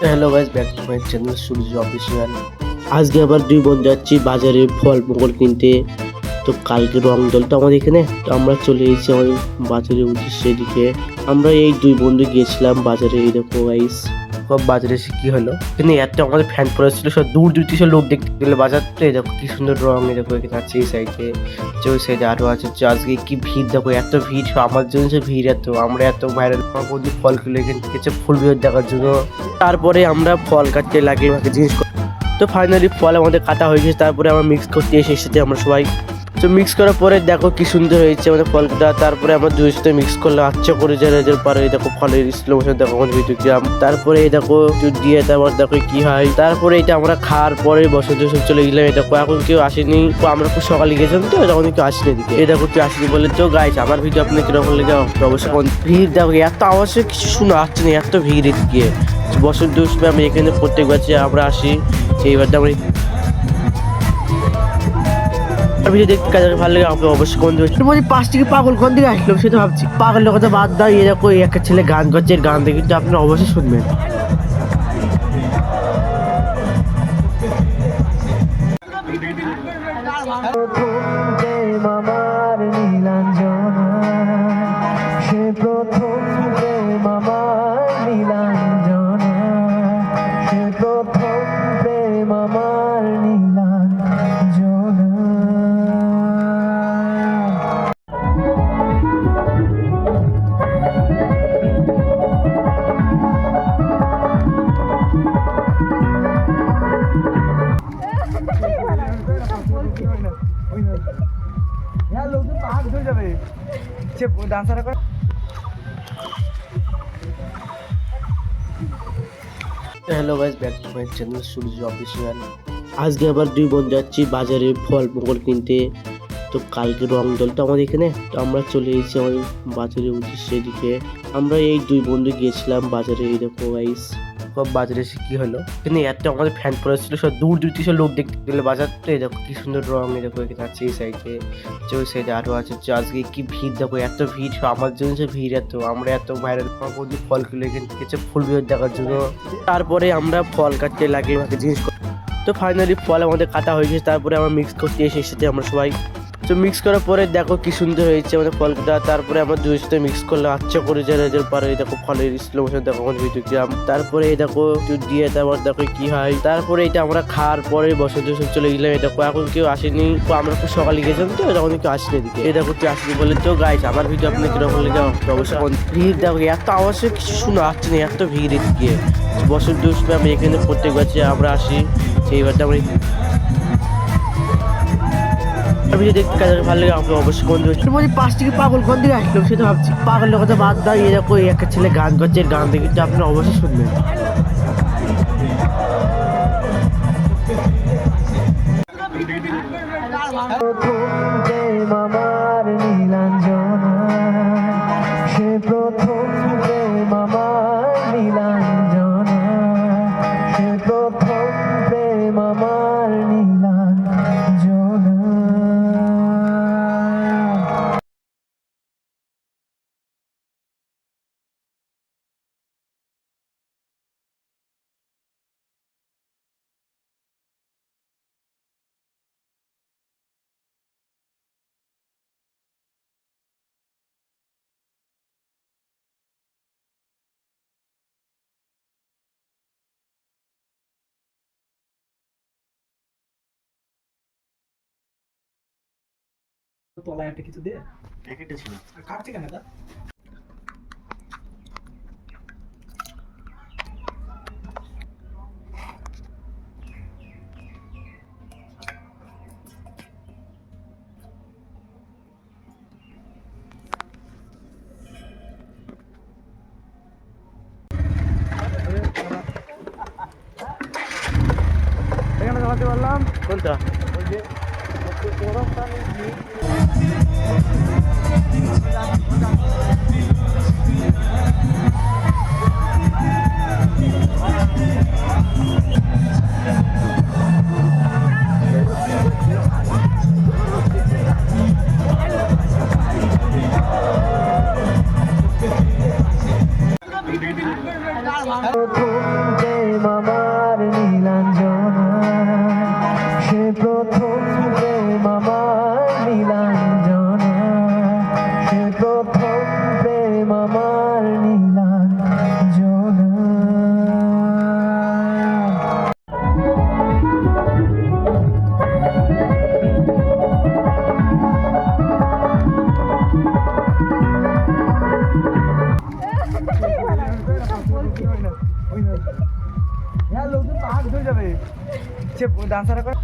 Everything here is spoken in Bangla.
Hello guys, back to my channel Surya official. আজকে আবার দুই বন্ধু যাচ্ছি বাজারে ফল মুকুল কিনতে। তো কালকে রং দল তো আমাদের এখানে, তো আমরা চলে এসেছি আমাদের বাজারের উদ্দেশ্যে। এদিকে আমরা এই দুই বন্ধু গিয়েছিলাম বাজারে। এই দেখো গাইস, বাজারে এসে কি হলো, এখানে এত আমাদের ফ্যান পড়েছিল, সব দূর দূর থেকে লোক দেখতে গেলে বাজার। তো এই দেখো কি সুন্দর রং, এই দেখো এখানে আছে এই সাইডে, যে ওই সাইডে আরো আছে। আজকে কি ভিড় দেখো, এত ভিড়, আমার জন্য ভিড় এত, আমরা এত ভাইরাল বন্ধু ফল কিলো এখানে গেছে ফুল ভিড় দেখার জন্য। তারপরে আমরা ফল কাটতে লাগে জিনিস। তো ফাইনালি ফল আমাদের কাটা হয়ে গেছে। তারপরে আমরা মিক্স করতে এসেছি আমরা সবাই। তো মিক্স করার পরে দেখো কি সুন্দর হয়েছে আমাদের ফলটা। তারপরে আমরা দুই সাথে মিক্স করলে আচ্ছা করে যার পরে দেখো ফলের স্লো মোশন দেখো ভিডিও গ্রাম। তারপরে এই দেখো দুধ দিয়ে তারপর দেখো কি হয়। তারপরে এটা আমরা খাওয়ার পরে বসন্ত চলে গেলাম। এই দেখো এখন কেউ আসেনি, তো আমরা খুব সকালে গেছিলাম, তো তখন কেউ আসেনি এদিকে। এই দেখো কেউ আসেনি বলে। তো গাইস, আমার ভিডিও আপনি কিরকম লেগে অবশ্যই ভিড় দেখো, এত আওয়াজে কিছু শোনা আসছে না, এত ভিড় এদিকে। বসন্ত উৎসবে আমি এখানে প্রত্যেক বছর আমরা আসি। এইবার আমরা ভিডিও দেখতে কাজ ভালো লাগে, আপনি অবশ্যই কোন দিকে বলছি। পাঁচ থেকে পাগল কোন দিকে আসলো সেটা ভাবছি। পাগলের কথা বাদ দাও, এরকম একটা ছেলে গান করছে, এর গান দেখে কিন্তু আপনারা অবশ্যই শুনবেন। Hello guys, back to my channel Surya official. আজকে আবার দুই বন্ধু যাচ্ছি বাজারে ফল মুকুল কিনতে। তো কালকে রং দল তো আমাদের এখানে, তো আমরা চলে এসেছি আমাদের বাজারের উদ্দেশ্যে। এদিকে আমরা এই দুই বন্ধু গিয়েছিলাম বাজারে। এই দেখো গাইস, বাজারে এসে কি হলো, এখানে এত আমাদের ফ্যান পড়েছিল, সব দূর দূর থেকে লোক দেখতে গেলে বাজার। তো এই দেখো কি সুন্দর রং, এই দেখো এখানে আছে এই সাইডে, যে ওই সাইডে আরো আছে। আজকে কি ভিড় দেখো, এত ভিড়, আমার জন্য ভিড় এত, আমরা এত ভাইরাল বন্ধু ফল কিলো এখানে গেছে ফুল ভিড় দেখার জন্য। তারপরে আমরা ফল কাটতে লাগে জিনিস। তো ফাইনালি ফল আমাদের কাটা হয়ে গেছে। তারপরে আমরা মিক্স করতে এসেছি আমরা সবাই। তো মিক্স করার পরে দেখো কি সুন্দর হয়েছে আমাদের ফলটা। তারপরে আমরা দুই সাথে মিক্স করলে আচ্ছা করে যার পরে দেখো ফলের স্লো মোশন দেখো ভিডিও গ্রাম। তারপরে এই দেখো দুধ দিয়ে তারপর দেখো কি হয়। তারপরে এটা আমরা খাওয়ার পরে বসন্ত চলে গেলাম। এই দেখো এখন কেউ আসেনি, তো আমরা খুব সকালে গেছিলাম, তো তখন কেউ আসেনি এদিকে। এই দেখো কেউ আসেনি বলে। তো গাইস, আমার ভিডিও আপনি কিরকম লেগে অবশ্যই ভিড় দেখো, এত আওয়াজে কিছু শোনা আসছে না, এত ভিড় এদিকে। বসন্ত উৎসবে আমি এখানে প্রত্যেক বছর আমরা আসি। সেইবারটা আমরা ভিডিও দেখতে কাজ ভালো লাগে, আপনি অবশ্যই কোন দিকে বলছি। পাঁচ থেকে পাগল কোন দিকে আসলো সেটা ভাবছি। পাগলের কথা বাদ দাও, এরকম একটা ছেলে গান করছে, এর গান দেখে কিন্তু আপনারা অবশ্যই শুনবেন। তলায় একটা কিছু দিয়ে একটা ছিল কাটছে কেন দা এখানে জানাতে পারলাম কোনটা ওই যে গরম পানি হ্যাঁ লোকজন পাহাড় ধরে যাবে সে ডান্সার করে